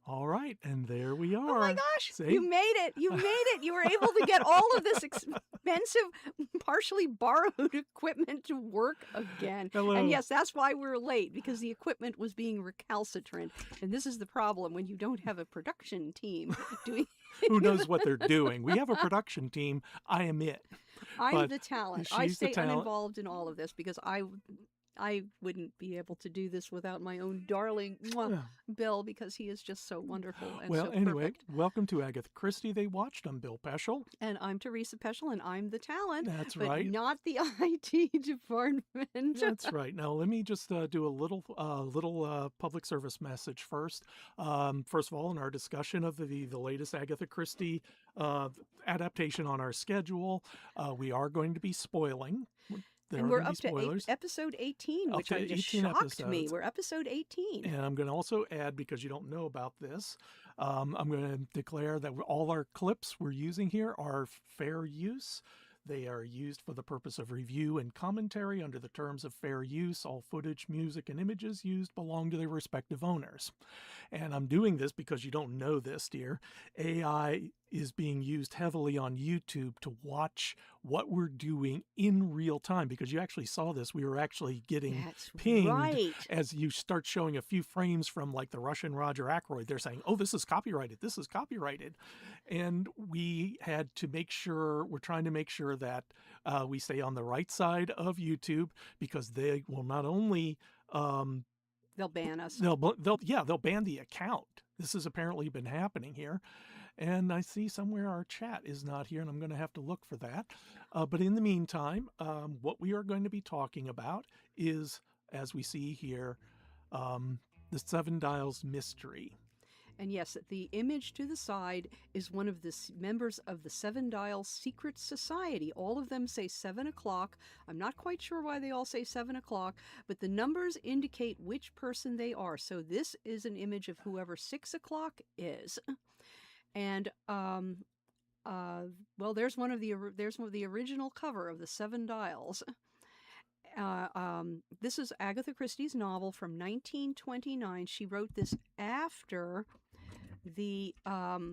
All right, and there we Oh my are. gosh, See? you made it. You made it. You were able to get all of this expensive, partially borrowed equipment to work again. Hello. And yes, that's why we're late, because the equipment was being recalcitrant. And this is the problem when you don't have a production team doing Who knows what they're doing? We have a production team. I am it. I'm But the talent. I she's the stay talent. uninvolved in all of this because I wouldn't be able to do this without my own darling Bill, because he is just so wonderful and Well, so anyway, perfect. welcome to Agatha Christie They Watched. I'm Bill Peschel. And I'm Teresa Peschel, and I'm the talent. That's but right. not the IT department. That's right. Now, let me just do a little public service message first. First of all, in our discussion of the latest Agatha Christie adaptation on our schedule, we are going to be spoiling. And we're up to episode 18, which just shocked episodes. me. We're episode 18. And I'm going to also add, because you don't know about this, I'm going to declare that all our clips we're using here are fair use. They are used for the purpose of review and commentary under the terms of fair use. All footage, music, and images used belong to their respective owners. And I'm doing this because you don't know this, dear. AI is being used heavily on YouTube to watch what we're doing in real time, because you actually saw this. We were actually getting pinged as you start showing a few frames from like the Russian Roger Ackroyd. They're saying, oh, this is copyrighted. This is copyrighted. And we had to make sure, we're trying to make sure that we stay on the right side of YouTube, because they will not only they'll ban us. They'll ban the account. This has apparently been happening here. And I see somewhere our chat is not here, and I'm going to have to look for that. But in the meantime, what we are going to be talking about is, as we see here, the Seven Dials mystery. And yes, the image to the side is one of the members of the Seven Dials Secret Society. All of them say 7 o'clock. I'm not quite sure why they all say 7 o'clock, but the numbers indicate which person they are. So this is an image of whoever 6 o'clock is. And well, there's one of the original cover of the Seven Dials. This is Agatha Christie's novel from 1929. She wrote this after the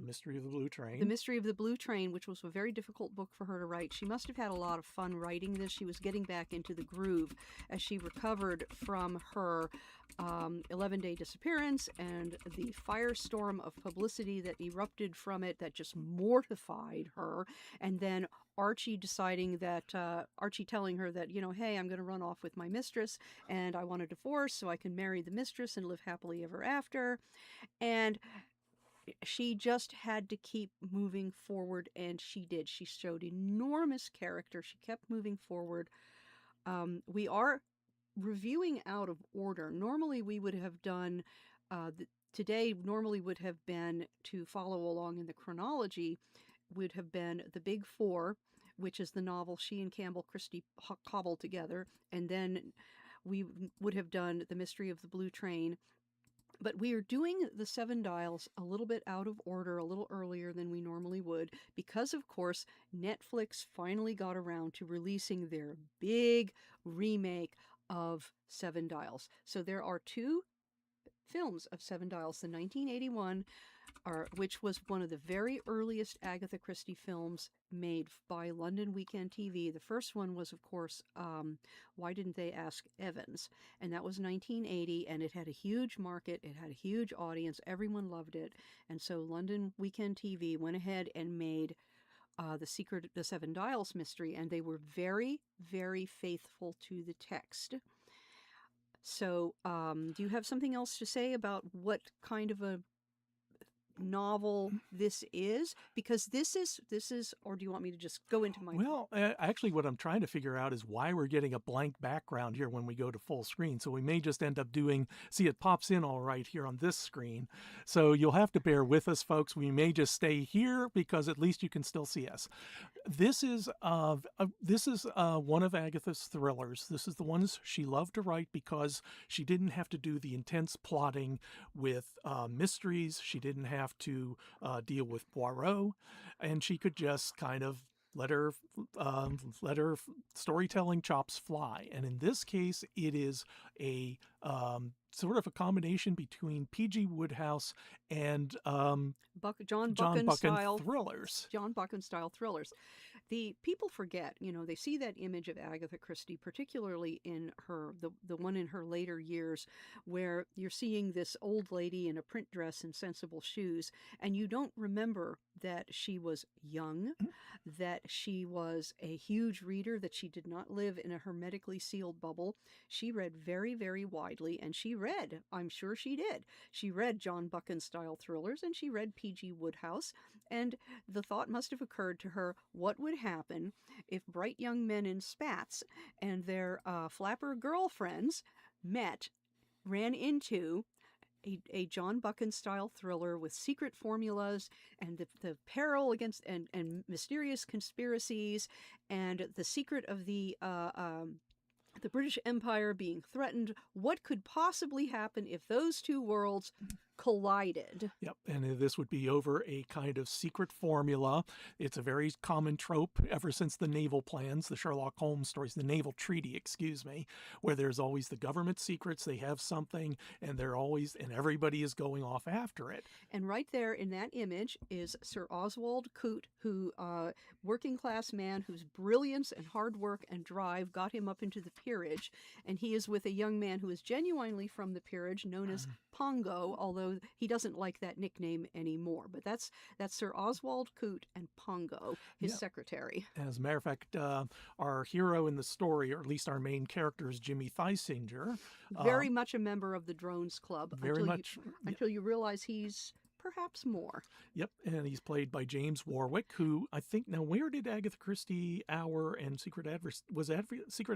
Mystery of the Blue Train. The Mystery of the Blue Train, which was a very difficult book for her to write. She must have had a lot of fun writing this. She was getting back into the groove as she recovered from her 11-day disappearance and the firestorm of publicity that erupted from it that just mortified her. And then Archie telling her that, hey, I'm going to run off with my mistress and I want a divorce so I can marry the mistress and live happily ever after. And she just had to keep moving forward, and she did. She showed enormous character. She kept moving forward. We are reviewing out of order. Normally we would have done, today normally would have been, to follow along in the chronology, would have been The Big Four, which is the novel she and Campbell Christie cobbled together, and then we would have done The Mystery of the Blue Train. But we are doing the Seven Dials a little bit out of order, a little earlier than we normally would, because, of course, Netflix finally got around to releasing their big remake of Seven Dials. So there are two films of Seven Dials. The 1981, which was one of the very earliest Agatha Christie films made by London Weekend TV. The first one was, of course, Why Didn't They Ask Evans? And that was 1980, and it had a huge market. It had a huge audience. Everyone loved it. And so London Weekend TV went ahead and made the Seven Dials mystery, and they were very, very faithful to the text. So do you have something else to say about what kind of a novel this is? Because this is, or do you want me to just go into my... Well, actually what I'm trying to figure out is why we're getting a blank background here when we go to full screen. So we may just end up see, it pops in all right here on this screen. So you'll have to bear with us, folks. We may just stay here because at least you can still see us. This is one of Agatha's thrillers. This is the ones she loved to write because she didn't have to do the intense plotting with mysteries. She didn't have to deal with Poirot, and she could just kind of let her storytelling chops fly. And in this case, it is a sort of a combination between P.G. Wodehouse and John John Buchan Buchan style thrillers. John Buchan style thrillers. The people forget, they see that image of Agatha Christie, particularly in the one in her later years, where you're seeing this old lady in a print dress and sensible shoes, and you don't remember that she was young, that she was a huge reader, that she did not live in a hermetically sealed bubble. She read very, very widely, and I'm sure she did. She read John Buchan style thrillers, and she read P.G. Wodehouse, and the thought must have occurred to her, what would happen if bright young men in spats and their flapper girlfriends ran into a John Buchan style thriller with secret formulas and the peril against and mysterious conspiracies and the secret of the British Empire being threatened. What could possibly happen if those two worlds collided? Yep, and this would be over a kind of secret formula. It's a very common trope ever since the naval plans, the Sherlock Holmes stories, the naval treaty, excuse me, where there's always the government secrets, they have something, and everybody is going off after it. And right there in that image is Sir Oswald Coote, who, working class man whose brilliance and hard work and drive got him up into the peerage, and he is with a young man who is genuinely from the peerage, known as Pongo, although he doesn't like that nickname anymore. But that's Sir Oswald Coote and Pongo, his secretary. As a matter of fact, our hero in the story, or at least our main character, is Jimmy Theisinger. Very much a member of the Drones Club. Very much. Until you realize he's perhaps more. Yep, and he's played by James Warwick, who I think, now where did Agatha Christie, Hour, and Secret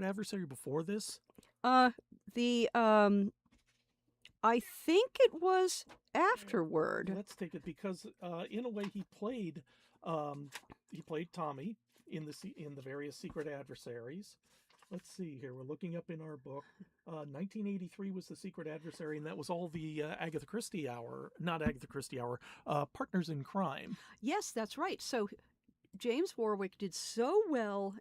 Adversary before this? I think it was afterward. Let's take it, because in a way he played Tommy in the various Secret Adversaries. Let's see here. We're looking up in our book. 1983 was the Secret Adversary, and that was all the Agatha Christie Hour, not Agatha Christie Hour, Partners in Crime. Yes, that's right. So James Warwick did so well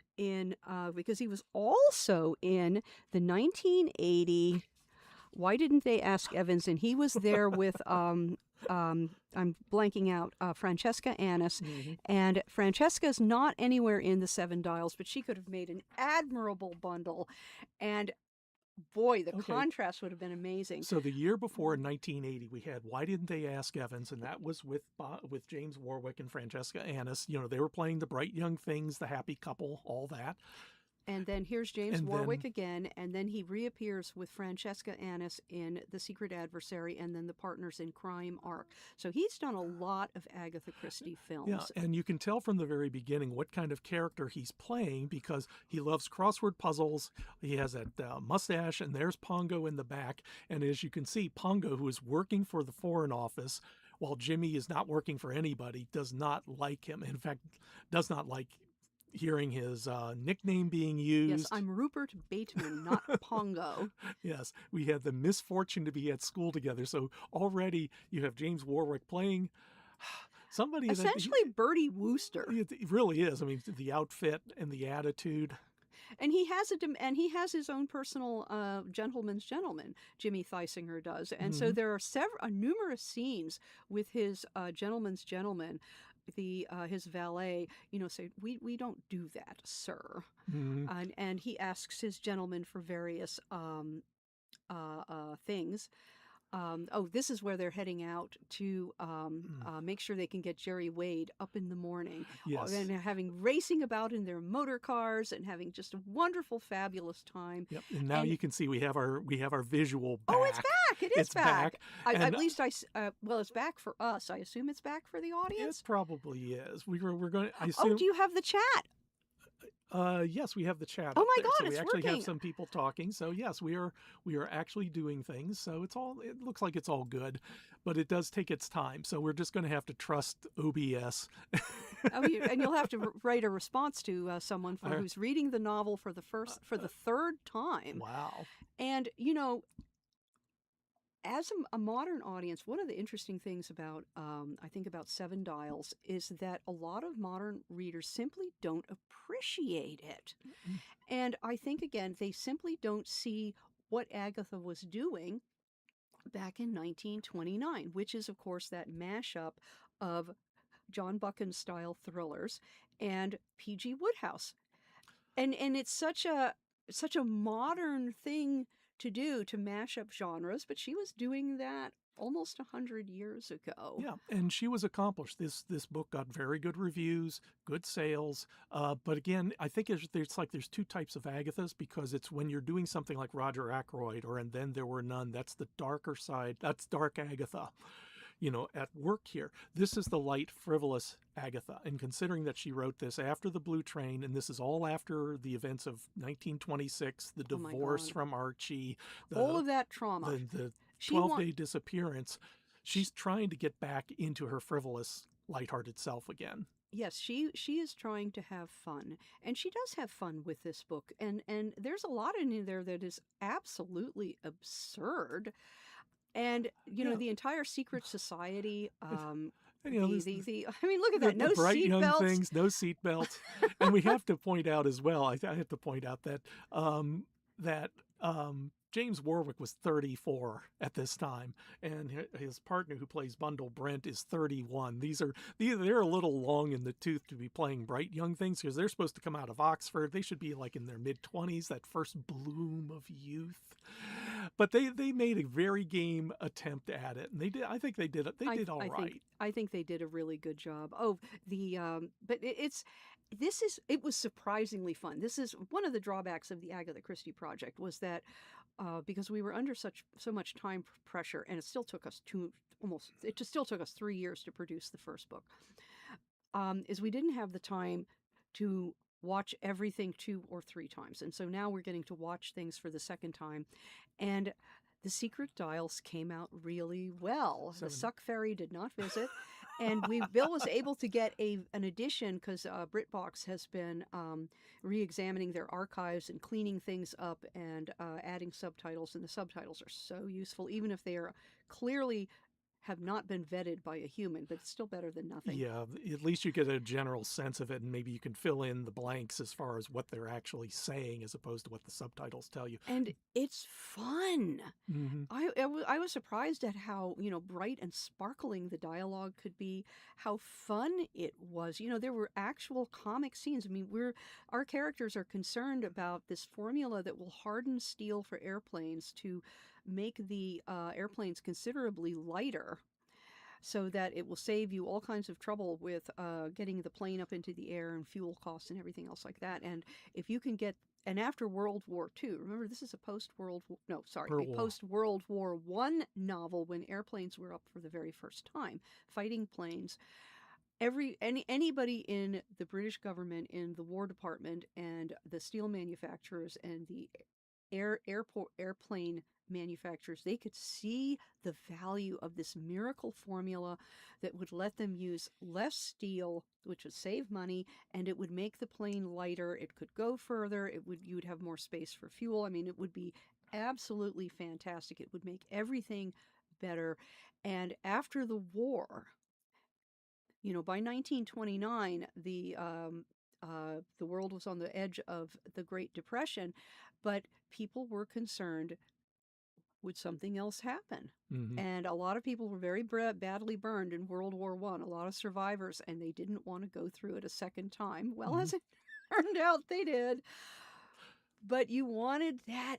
because he was also in the 1980. Why didn't they ask Evans? And he was there with I'm blanking out, Francesca Annis. Mm-hmm. And Francesca's not anywhere in the Seven Dials, but she could have made an admirable bundle. And boy, the contrast would have been amazing. So the year before, in 1980, we had Why Didn't They Ask Evans? And that was with James Warwick and Francesca Annis. They were playing the bright young things, the happy couple, all that. And then here's James Warwick again, and then he reappears with Francesca Annis in The Secret Adversary and then the Partners in Crime arc. So he's done a lot of Agatha Christie films. Yeah, and you can tell from the very beginning what kind of character he's playing, because he loves crossword puzzles. He has that mustache, and there's Pongo in the back. And as you can see, Pongo, who is working for the Foreign Office, while Jimmy is not working for anybody, does not like him. In fact, does not like hearing his nickname being used. Yes, I'm Rupert Bateman, not Pongo. Yes, we had the misfortune to be at school together. So already you have James Warwick playing somebody essentially Bertie Wooster. It really is. I mean, the outfit and the attitude. And he has his own personal gentleman's gentleman. Jimmy Theisinger does, and so there are numerous scenes with his gentleman's gentleman. His valet, say, we don't do that, sir. Mm-hmm. And he asks his gentleman for various things. This is where they're heading out to make sure they can get Jerry Wade up in the morning. Yes. And having racing about in their motor cars and having just a wonderful, fabulous time. Yep. And now you can see we have our visual back. Oh, it's back! It is back. At least it's back for us. I assume it's back for the audience. It probably is. We're going. I assume. Oh, do you have the chat? Yes, we have the chat. Oh my God, so we actually working. have some people talking. So yes, we are actually doing things. So it looks like it's all good, but it does take its time. So we're just going to have to trust OBS. And you'll have to write a response to someone who's reading the novel for the third time. Wow. And as a modern audience, one of the interesting things about, I think, about Seven Dials is that a lot of modern readers simply don't appreciate it. Mm-hmm. And I think, again, they simply don't see what Agatha was doing back in 1929, which is, of course, that mashup of John Buchan style thrillers and P.G. Wodehouse. And it's such a modern thing to do, to mash up genres, but she was doing that almost 100 years ago. Yeah, and she was accomplished. This book got very good reviews, good sales. But again, I think there's two types of Agathas, because it's when you're doing something like Roger Ackroyd or And Then There Were None. That's the darker side. That's dark Agatha, at work here. This is the light, frivolous Agatha. And considering that she wrote this after the Blue Train, and this is all after the events of 1926, the divorce from Archie, all of that trauma, the 12-day disappearance, she's trying to get back into her frivolous, lighthearted self again. Yes, she is trying to have fun, and she does have fun with this book. And there's a lot in there that is absolutely absurd. And the entire secret society. I mean, look at that. No bright young seatbelts. Things, no seatbelts. And we have to point out as well. I have to point out that James Warwick was 34 at this time, and his partner, who plays Bundle Brent, is 31. They're a little long in the tooth to be playing bright young things, because they're supposed to come out of Oxford. They should be like in their mid-20s, that first bloom of youth. But they made a very game attempt at it, and they did. I think they did. They did all right. I think they did a really good job. Oh, but it was surprisingly fun. This is one of the drawbacks of the Agatha Christie project, was that because we were under so much time pressure, and it still took us 3 years to produce the first book, is we didn't have the time to watch everything 2 or 3 times. And so now we're getting to watch things for the second time. And The Secret Dials came out really well. The Suck Fairy did not visit. And Bill was able to get an edition, because Britbox has been re-examining their archives and cleaning things up and adding subtitles. And the subtitles are so useful, even if they are clearly have not been vetted by a human, but it's still better than nothing. Yeah, at least you get a general sense of it, and maybe you can fill in the blanks as far as what they're actually saying, as opposed to what the subtitles tell you. And it's fun. Mm-hmm. I was surprised at how bright and sparkling the dialogue could be, how fun it was. There were actual comic scenes. I mean, our characters are concerned about this formula that will harden steel for airplanes to make the airplanes considerably lighter, so that it will save you all kinds of trouble with getting the plane up into the air and fuel costs and everything else like that. And if you can and after World War II, remember, this is a post-World War I novel, when airplanes were up for the very first time, fighting planes. Anybody in the British government, in the War Department, and the steel manufacturers and the airplane manufacturers, they could see the value of this miracle formula that would let them use less steel, which would save money, and it would make the plane lighter. It could go further. You would have more space for fuel. I mean, it would be absolutely fantastic. It would make everything better. And after the war, by 1929, the world was on the edge of the Great Depression, but people were concerned, would something else happen? Mm-hmm. And a lot of people were very badly burned in World War I, a lot of survivors, and they didn't want to go through it a second time. Well, mm-hmm. As it turned out, they did. But you wanted that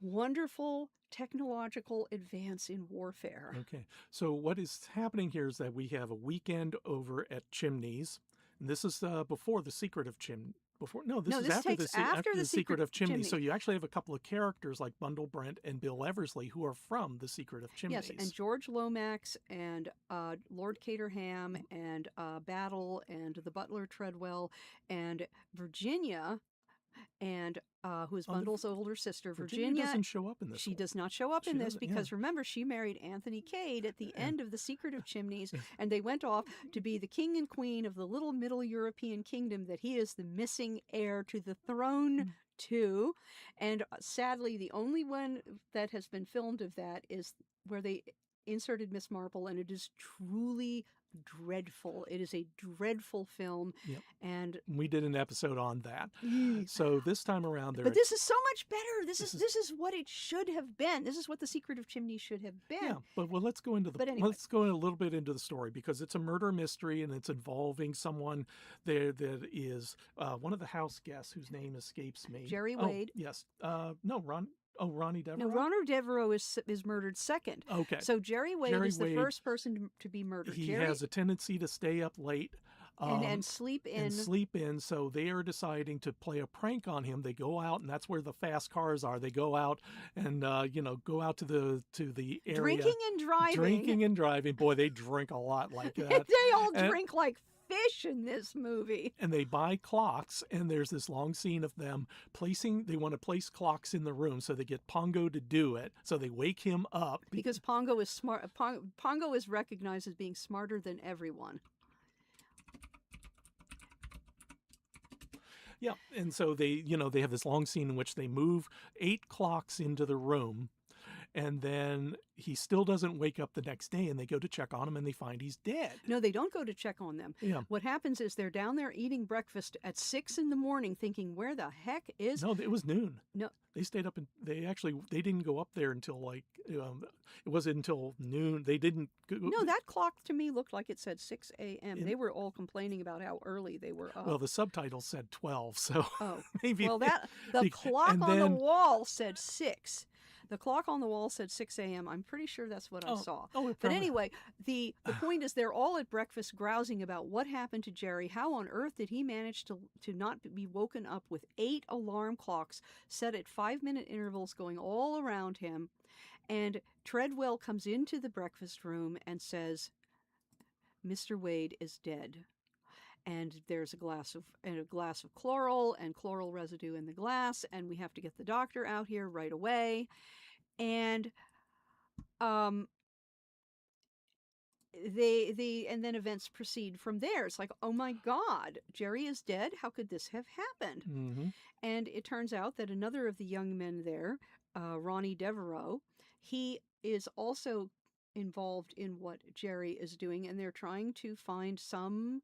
wonderful technological advance in warfare. Okay. So what is happening here is that we have a weekend over at Chimneys. And this is before The Secret of Chimneys. This is after the Secret of Chimneys. So you actually have a couple of characters like Bundle Brent and Bill Eversley, who are from The Secret of Chimneys. Yes, and George Lomax and Lord Caterham and Battle and the Butler Treadwell and Virginia, and who is Bundle's older sister. Virginia doesn't show up in this. She does not show up in this because, remember, she married Anthony Cade at the end of The Secret of Chimneys, and they went off to be the king and queen of the little Middle European kingdom that he is the missing heir to the throne to. And sadly, the only one that has been filmed of that is where they inserted Miss Marple, and it is truly dreadful. It is a dreadful film. Yep. And we did an episode on that. So this time around, but this is so much better. This is what it should have been. This is what The Secret of Chimney should have been. Yeah, but let's go into But anyway. let's go in a little bit into the story, because it's a murder mystery and it's involving someone there that is one of the house guests whose name escapes me. Jerry Wade. Yes. No, Ronnie Devereaux. No, Ronald Devereaux is murdered second. Okay. So Jerry Wade is the first person to be murdered. He has a tendency to stay up late. And sleep in. So they are deciding to play a prank on him. They go out, and that's where the fast cars are. They go out and go out to the area. Drinking and driving. Boy, they drink a lot like that. They all drink like fish in this movie. And they buy clocks, and there's this long scene of them they want to place clocks in the room, so they get Pongo to do it. So they wake him up. Because Pongo is smart. Pongo is recognized as being smarter than everyone. Yeah, and so they have this long scene in which they move 8 clocks into the room, and then he still doesn't wake up the next day, and they go to check on him, and they find he's dead. No, they don't go to check on them. Yeah. What happens is they're down there eating breakfast at 6 a.m, thinking, where the heck is... No, it was noon. No. They stayed up, and they didn't go up there until it wasn't until noon. They didn't go. No, that clock to me looked like it said 6 a.m. They were all complaining about how early they were up. Well, the subtitle said 12, so maybe... Well, the clock on the wall said 6. The clock on the wall said 6 a.m. I'm pretty sure that's what I saw. But anyway, the point is they're all at breakfast grousing about what happened to Jerry. How on earth did he manage to not be woken up with 8 alarm clocks set at 5-minute intervals going all around him? And Treadwell comes into the breakfast room and says, Mr. Wade is dead. And there's a glass of chloral and chloral residue in the glass, and we have to get the doctor out here right away. And and then events proceed from there. It's like, oh my God, Jerry is dead. How could this have happened? Mm-hmm. And it turns out that another of the young men there, Ronnie Devereaux, he is also involved in what Jerry is doing, and they're trying to find some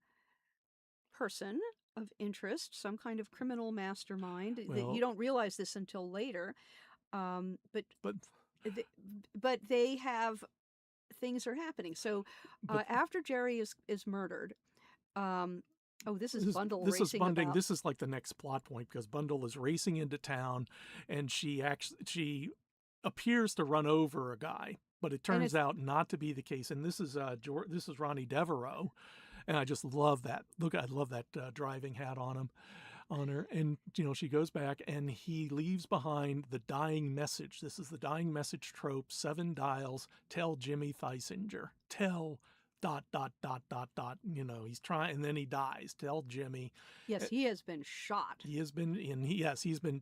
person of interest, some kind of criminal mastermind. You don't realize this until later, but they have things are happening. So after Jerry is murdered, this is Bundle racing. This is like the next plot point, because Bundle is racing into town, and she appears to run over a guy, but it turns out not to be the case. And this is Ronnie Devereaux. And I just love that. I love that driving hat on her. And, she goes back, and he leaves behind the dying message. This is the dying message trope. 7 dials. Tell Jimmy Theisinger. Tell ... He's trying, and then he dies. Tell Jimmy. Yes, he has been shot.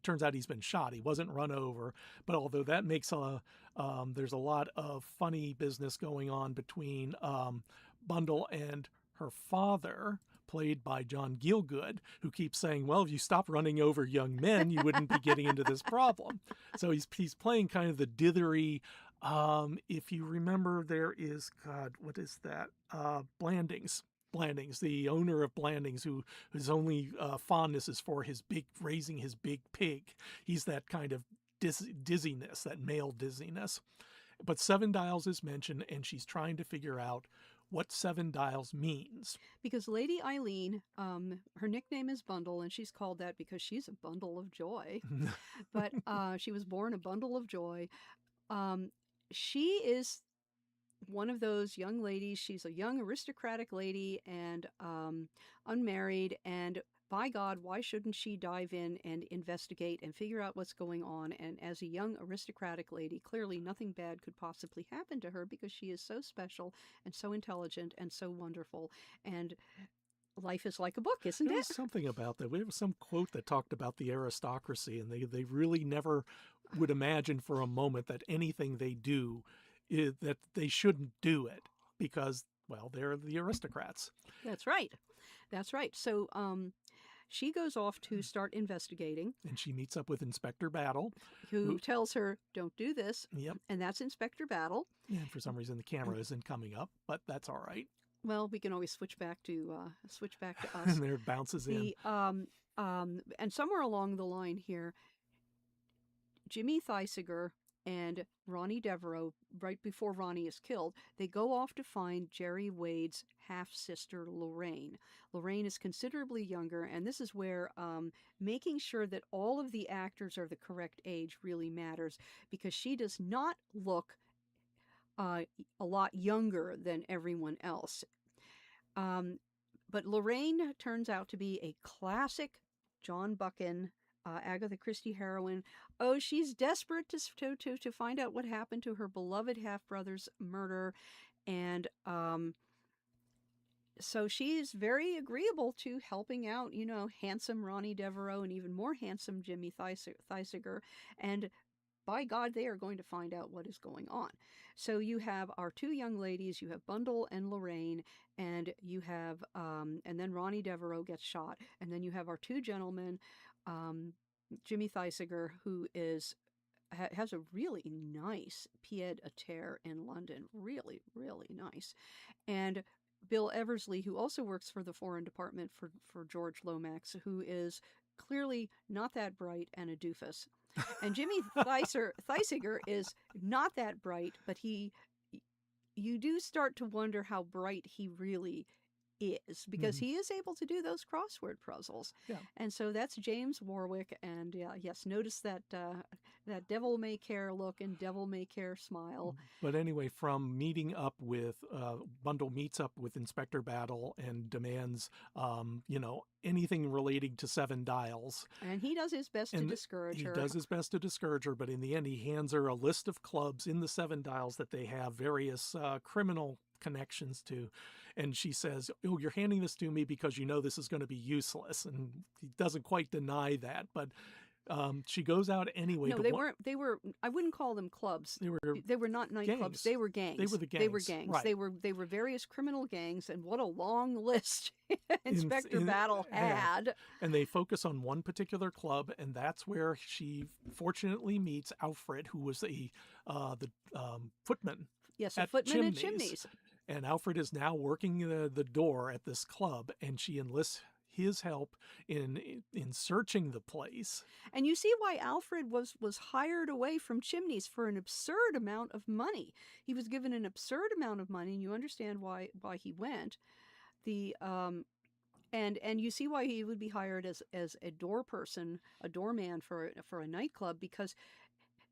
Turns out he's been shot. He wasn't run over. But although that makes there's a lot of funny business going on between Bundle and her father, played by John Gielgud, who keeps saying, well, if you stop running over young men, you wouldn't be getting into this problem. So he's playing kind of the dithery. If you remember, there is, what is that? Blandings, the owner of Blandings, whose only fondness is for raising his big pig. He's that kind of dizziness, that male dizziness. But 7 dials is mentioned, and she's trying to figure out what 7 dials means. Because Lady Eileen, her nickname is Bundle, and she's called that because she's a bundle of joy. But she was born a bundle of joy. She is one of those young ladies. She's a young aristocratic lady and unmarried, and by God, why shouldn't she dive in and investigate and figure out what's going on? And as a young aristocratic lady, clearly nothing bad could possibly happen to her, because she is so special and so intelligent and so wonderful. And life is like a book, isn't it? There's something about that. We have some quote that talked about the aristocracy, and they really never would imagine for a moment that anything they do, that they shouldn't do it, because, well, they're the aristocrats. That's right. So she goes off to start investigating. And she meets up with Inspector Battle, who tells her, don't do this. Yep. And that's Inspector Battle. And for some reason, the camera isn't coming up, but that's all right. Well, we can always switch back to us. And there it bounces in. And somewhere along the line here, Jimmy Theisiger and Ronnie Devereaux, right before Ronnie is killed, they go off to find Jerry Wade's half-sister, Lorraine. Lorraine is considerably younger, and this is where making sure that all of the actors are the correct age really matters, because she does not look a lot younger than everyone else. But Lorraine turns out to be a classic John Buchan, Agatha Christie heroine. Oh, she's desperate to find out what happened to her beloved half-brother's murder. And so she's very agreeable to helping out, handsome Ronnie Devereaux and even more handsome Jimmy Theisiger. And by God, they are going to find out what is going on. So you have our two young ladies, you have Bundle and Lorraine, and you have, and then Ronnie Devereaux gets shot. And then you have our two gentlemen, Jimmy Theisiger, who has a really nice pied-à-terre in London. Really, really nice. And Bill Eversley, who also works for the Foreign Department for George Lomax, who is clearly not that bright and a doofus. And Jimmy Theisiger is not that bright, but you do start to wonder how bright he really is, because he is able to do those crossword puzzles. Yeah. And so that's James Warwick. And yes, notice that that devil may care look and devil may care smile. But anyway, from meeting up with Bundle meets up with Inspector Battle and demands anything relating to Seven Dials, and he does his best to discourage her. He does his best to discourage her, but in the end he hands her a list of clubs in the Seven Dials that they have various criminal connections to. And she says, "Oh, you're handing this to me because you know this is going to be useless." And he doesn't quite deny that, but she goes out anyway. No, they were. I wouldn't call them clubs. They were not nightclubs. They were gangs. They were the gangs. They were gangs. Right. They were various criminal gangs, and what a long list Inspector Battle had. And they focus on one particular club, and that's where she fortunately meets Alfred, who was the footman. Yes, a footman at Chimneys. And Alfred is now working the door at this club, and she enlists his help in searching the place. And you see why Alfred was hired away from Chimneys for an absurd amount of money. He was given an absurd amount of money, and you understand why he went. And you see why he would be hired as a doorman for a nightclub, because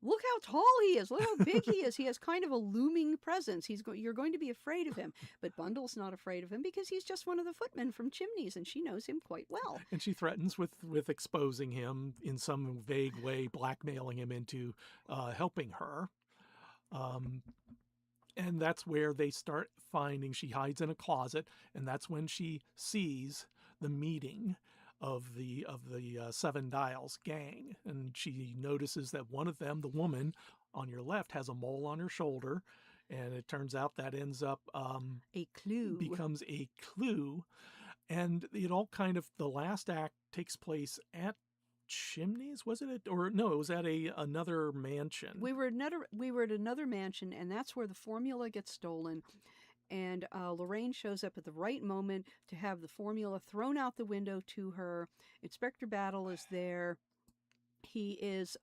look how tall he is. Look how big he is. He has kind of a looming presence. You're going to be afraid of him. But Bundle's not afraid of him because he's just one of the footmen from Chimneys, and she knows him quite well. And she threatens with exposing him in some vague way, blackmailing him into helping her. And that's where they start finding, she hides in a closet, and that's when she sees the meeting of the Seven Dials gang, and she notices that one of them, the woman on your left, has a mole on her shoulder, and it turns out that ends up a clue, becomes a clue, and it all kind of, the last act takes place at Chimneys, was it? Or no, it was at another mansion. We were at another mansion, and that's where the formula gets stolen. And Lorraine shows up at the right moment to have the formula thrown out the window to her. Inspector Battle is there. He is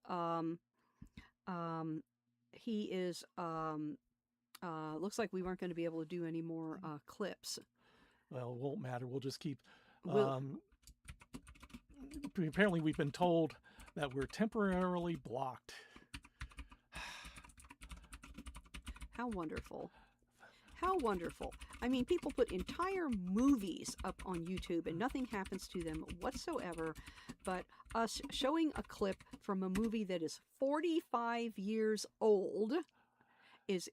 looks like we weren't going to be able to do any more clips. Well, it won't matter. We'll just keep. Apparently, we've been told that we're temporarily blocked. How wonderful. How wonderful. I mean, people put entire movies up on YouTube and nothing happens to them whatsoever, but us showing a clip from a movie that is 45 years old is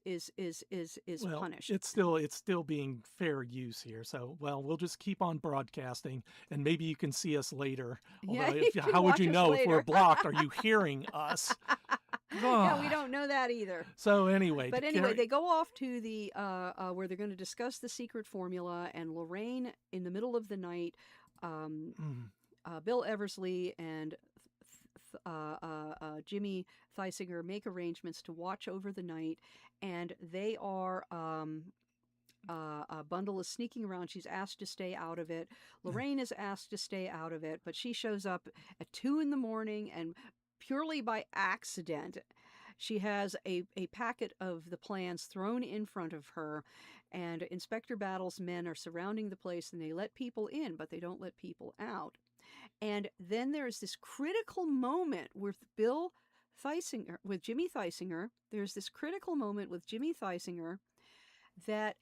well, punished. It's still being fair use here. So, well, we'll just keep on broadcasting, and maybe you can see us later. Yeah, how would you know if we're blocked? Are you hearing us? Yeah, we don't know that either. So anyway. But anyway, they go off to the where they're going to discuss the secret formula, and Lorraine, in the middle of the night, Bill Eversley and Jimmy Theisinger make arrangements to watch over the night, and they are. Bundle is sneaking around. She's asked to stay out of it. Lorraine is asked to stay out of it, but she shows up at 2 a.m. and purely by accident, she has a packet of the plans thrown in front of her, and Inspector Battle's men are surrounding the place, and they let people in, but they don't let people out. And then there's this critical moment with Jimmy Theisinger. There's this critical moment with Jimmy Theisinger that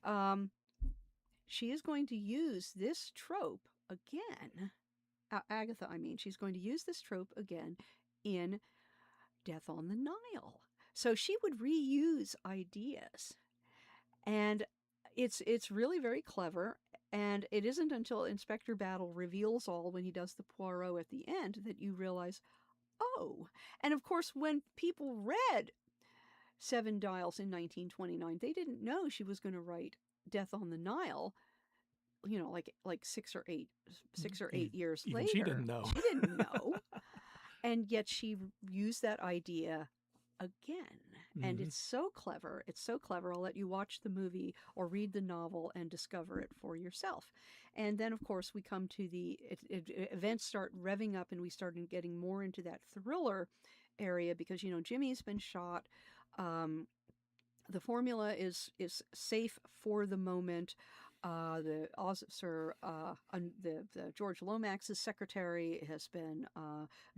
she is going to use this trope again. Agatha, I mean, she's going to use this trope again in Death on the Nile. So she would reuse ideas. And it's really very clever. And it isn't until Inspector Battle reveals all when he does the Poirot at the end that you realize, oh. And of course, when people read Seven Dials in 1929, they didn't know she was going to write Death on the Nile, like 6 or 8 years Even later. she didn't know. She didn't know. And yet she used that idea again. And it's so clever. It's so clever. I'll let you watch the movie or read the novel and discover it for yourself. And then, of course, we come to events start revving up, and we started getting more into that thriller area because, Jimmy's been shot. The formula is safe for the moment. The George Lomax's secretary has been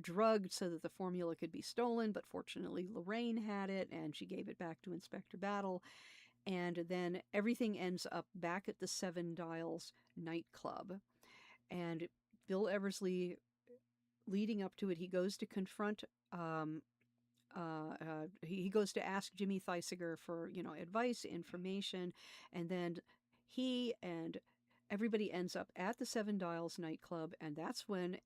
drugged so that the formula could be stolen, but fortunately Lorraine had it and she gave it back to Inspector Battle. And then everything ends up back at the Seven Dials nightclub. And Bill Eversley, leading up to it, he goes to confront he goes to ask Jimmy Theisinger for, advice, information, and then he and everybody ends up at the Seven Dials nightclub, and that's when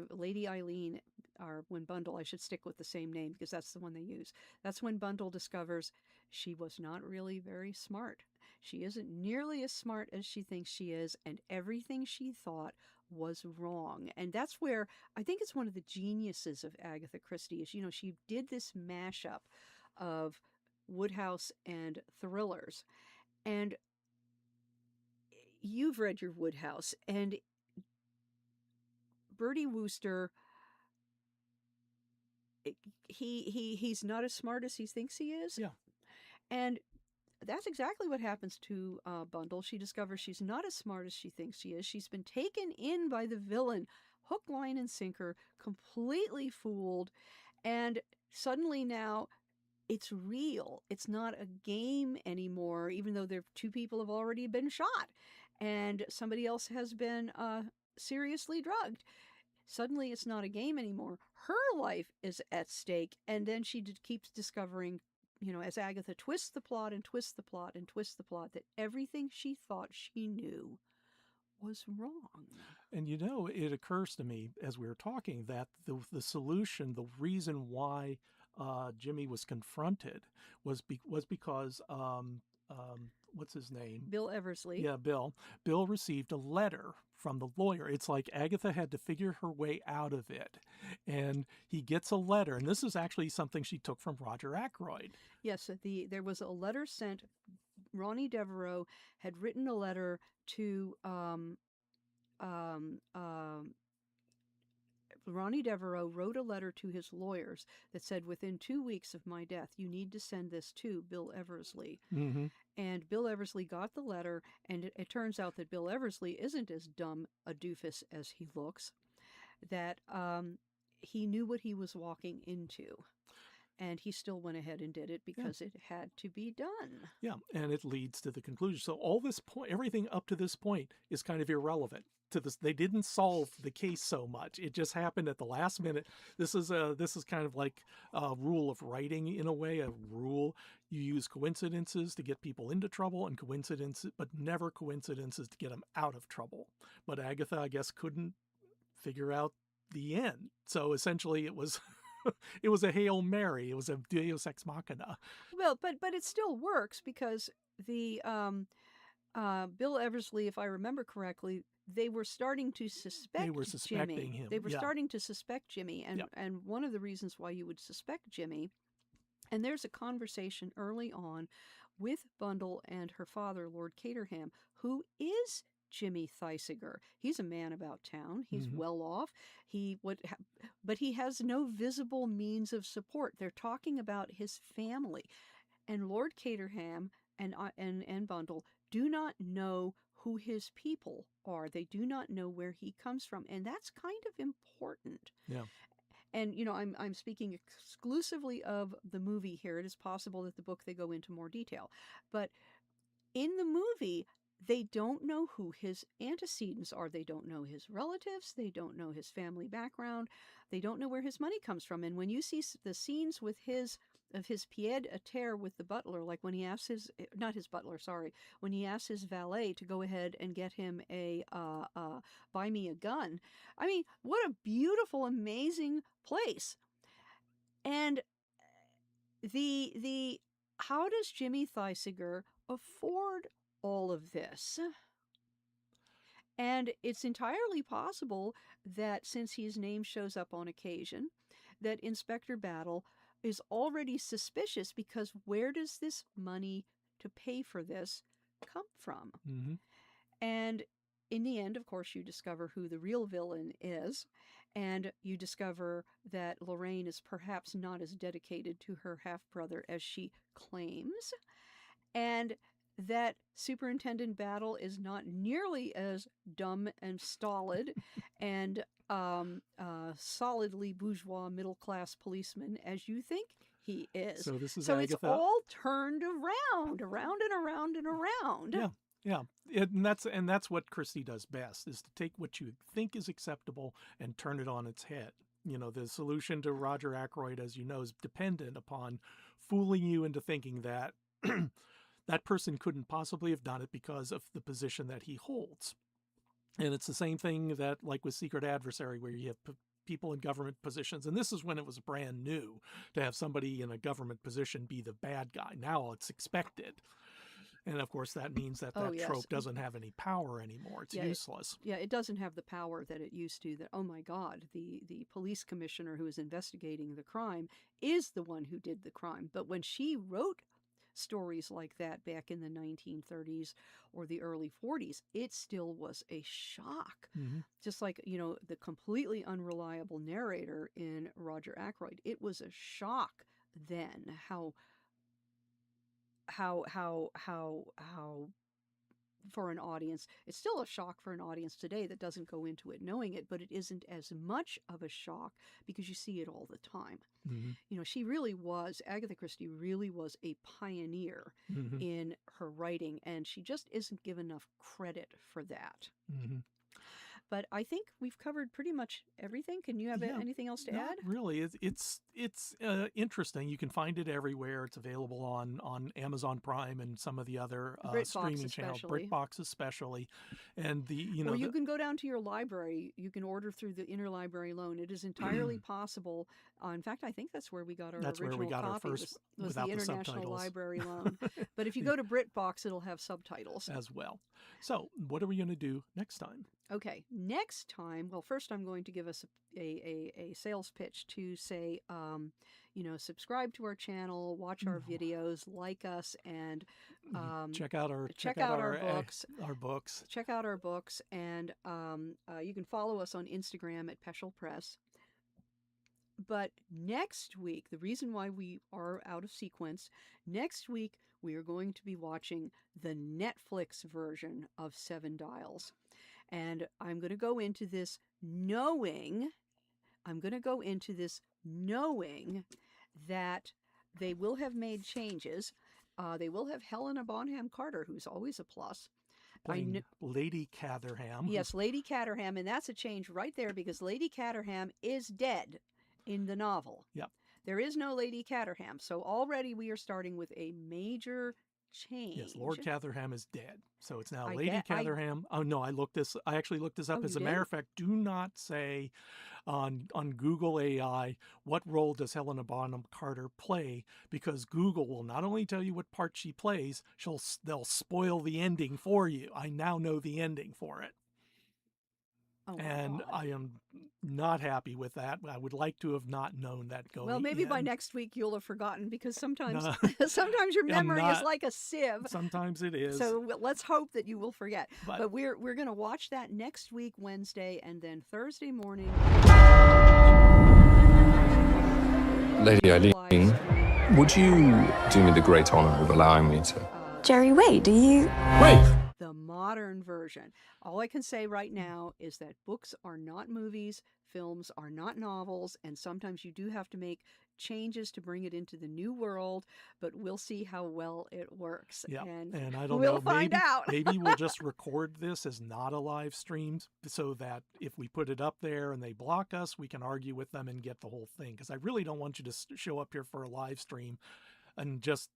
Lady Eileen, or when Bundle, I should stick with the same name because that's the one they use. That's when Bundle discovers she was not really very smart. She isn't nearly as smart as she thinks she is, and everything she thought was wrong. And that's where I think it's one of the geniuses of Agatha Christie is, she did this mashup of Wodehouse and thrillers. And you've read your Wodehouse, and Bertie Wooster, he's not as smart as he thinks he is. Yeah. And that's exactly what happens to Bundle. She discovers she's not as smart as she thinks she is. She's been taken in by the villain, hook, line, and sinker, completely fooled. And suddenly now it's real. It's not a game anymore, even though two people have already been shot and somebody else has been seriously drugged. Suddenly it's not a game anymore. Her life is at stake. And then she keeps discovering, as Agatha twists the plot and twists the plot and twists the plot, that everything she thought she knew was wrong. And it occurs to me as we were talking that the solution, the reason why Jimmy was confronted was because what's his name? Bill Eversley. Yeah, Bill. Bill received a letter from the lawyer. It's like Agatha had to figure her way out of it. And he gets a letter. And this is actually something she took from Roger Ackroyd. Yes, there was a letter sent. Ronnie Devereaux had written a letter to Ronnie Devereaux wrote a letter to his lawyers that said, within 2 weeks of my death, you need to send this to Bill Eversley. Mm-hmm. And Bill Eversley got the letter, and it turns out that Bill Eversley isn't as dumb a doofus as he looks, that he knew what he was walking into. And he still went ahead and did it because it had to be done. Yeah, and it leads to the conclusion. So everything up to this point is kind of irrelevant to this. They didn't solve the case so much. It just happened at the last minute. This is kind of like a rule of writing in a way. A rule: you use coincidences to get people into trouble, and but never coincidences to get them out of trouble. But Agatha, I guess, couldn't figure out the end. So essentially, it was. It was a Hail Mary. It was a Deus Ex Machina. Well, but it still works because the Bill Eversley, if I remember correctly, they were starting to suspect They were suspecting Jimmy. him. They were Yeah. starting to suspect Jimmy, and Yeah. and one of the reasons why you would suspect Jimmy, and there's a conversation early on with Bundle and her father, Lord Caterham, who is Jimmy Theisiger. He's a man about town. He's Mhm. well off. But he has no visible means of support. They're talking about his family, and Lord Caterham and Bundle do not know who his people are. They do not know where he comes from, and that's kind of important. Yeah. And I'm speaking exclusively of the movie here. It is possible that the book they go into more detail, but in the movie they don't know who his antecedents are. They don't know his relatives. They don't know his family background. They don't know where his money comes from. And when you see the scenes with his pied a terre with the butler, like when he asks his, not his butler, sorry, when he asks his valet to go ahead and get him a buy me a gun. I mean, what a beautiful, amazing place. And the how does Jimmy Theisiger afford all of this? And it's entirely possible that since his name shows up on occasion, that Inspector Battle is already suspicious, because where does this money to pay for this come from? Mhm. And in the end, of course, you discover who the real villain is, and you discover that Lorraine is perhaps not as dedicated to her half-brother as she claims, and that Superintendent Battle is not nearly as dumb and stolid and solidly bourgeois middle-class policeman as you think he is. So this is So it's Agatha. all turned around and around and around. Yeah. Yeah. And that's what Christie does best, is to take what you think is acceptable and turn it on its head. You know, the solution to Roger Ackroyd, as you know, is dependent upon fooling you into thinking that that person couldn't possibly have done it because of the position that he holds. And it's the same thing that, like with Secret Adversary, where you have people in government positions. And this is when it was brand new to have somebody in a government position be the bad guy. Now it's expected. And of course, that means that Yes. trope doesn't have any power anymore. It's useless. It doesn't have the power that it used to. That, oh my God, the police commissioner who is investigating the crime is the one who did the crime. But when she wrote stories like that back in the 1930s or the early 40s, it still was a shock. Mm-hmm. Just like, the completely unreliable narrator in Roger Ackroyd. It was a shock then how for an audience. It's still a shock for an audience today that doesn't go into it knowing it, but it isn't as much of a shock because you see it all the time. Mm-hmm. She really was, Agatha Christie really was a pioneer Mm-hmm. in her writing, and she just isn't given enough credit for that. Mm-hmm. But I think we've covered pretty much everything. Can you have anything else to add? Really, it's interesting. You can find it everywhere. It's available on Amazon Prime and some of the other streaming channels, Britbox especially, and Or you can go down to your library. You can order through the interlibrary loan. It is entirely possible. In fact, I think that's where we got our original copy. Our first was the International subtitles. Library loan. But if you go to Britbox, it'll have subtitles as well. So, what are we going to do next time? Okay, next time, well, first I'm going to give us a sales pitch to say, subscribe to our channel, watch our videos, like us, and check out our books. Our books. Check out our books, and you can follow us on Instagram at Peschel Press. But next week, the reason why we are out of sequence, next week we are going to be watching the Netflix version of Seven Dials. And I'm going to go into this knowing that they will have made changes. They will have Helena Bonham Carter, who's always a plus. Playing Lady Caterham. Yes, Lady Caterham, and that's a change right there because Lady Caterham is dead in the novel. Yep. There is no Lady Caterham, so already we are starting with a major change. Yes, Lord Catherham is dead. So it's now I Lady get- I- Catherham. Oh no, I actually looked this up. Oh, As you a matter did? of fact, do not say on Google AI what role does Helena Bonham Carter play, because Google will not only tell you what part she plays, they'll spoil the ending for you. I now know the ending for it. Oh my And God. I am not happy with that. I would like to have not known that going Well, maybe by in. next week you'll have forgotten, because sometimes No, sometimes your I'm memory is not. like a sieve. Sometimes it is. So let's hope that you will forget. But But we're going to watch that next week, Wednesday, and then Thursday morning. Lady Eileen, would you do me the great honor of allowing me to... Jerry, wait, do you... Wait! The modern version. All I can say right now is that books are not movies, films are not novels, and sometimes you do have to make changes to bring it into the new world, but we'll see how well it works. yeah, And I don't we'll know. find out. Maybe we'll just record this as not a live stream, so that if we put it up there and they block us, we can argue with them and get the whole thing. Because I really don't want you to show up here for a live stream and just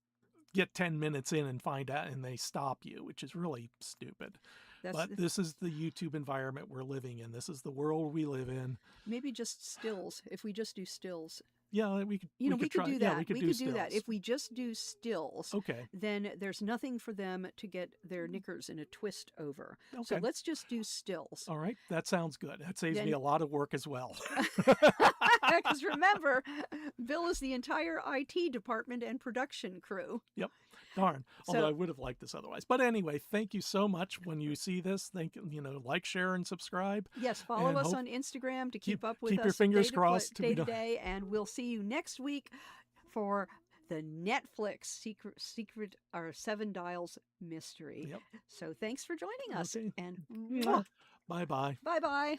get 10 minutes in and find out and they stop you, which is really stupid. But this is the YouTube environment we're living in. This is the world we live in. Maybe just stills. If we just do stills. Yeah, we could. We could do that. Yeah, we could do that. stills. If we just do stills, okay, then there's nothing for them to get their knickers in a twist over. Okay. So let's just do stills. All right, that sounds good. That saves me a lot of work as well. Because remember, Bill is the entire IT department and production crew. Yep. Darn. So- Although I would have liked this otherwise. But anyway, thank you so much. When you see this, like, share, and subscribe. Yes, follow And us on Instagram to keep up with keep us your fingers day crossed. day to day, and we'll see you next week for the Netflix secret or Seven Dials mystery. Yep. So thanks for joining us. Okay. And Bye-bye. bye-bye.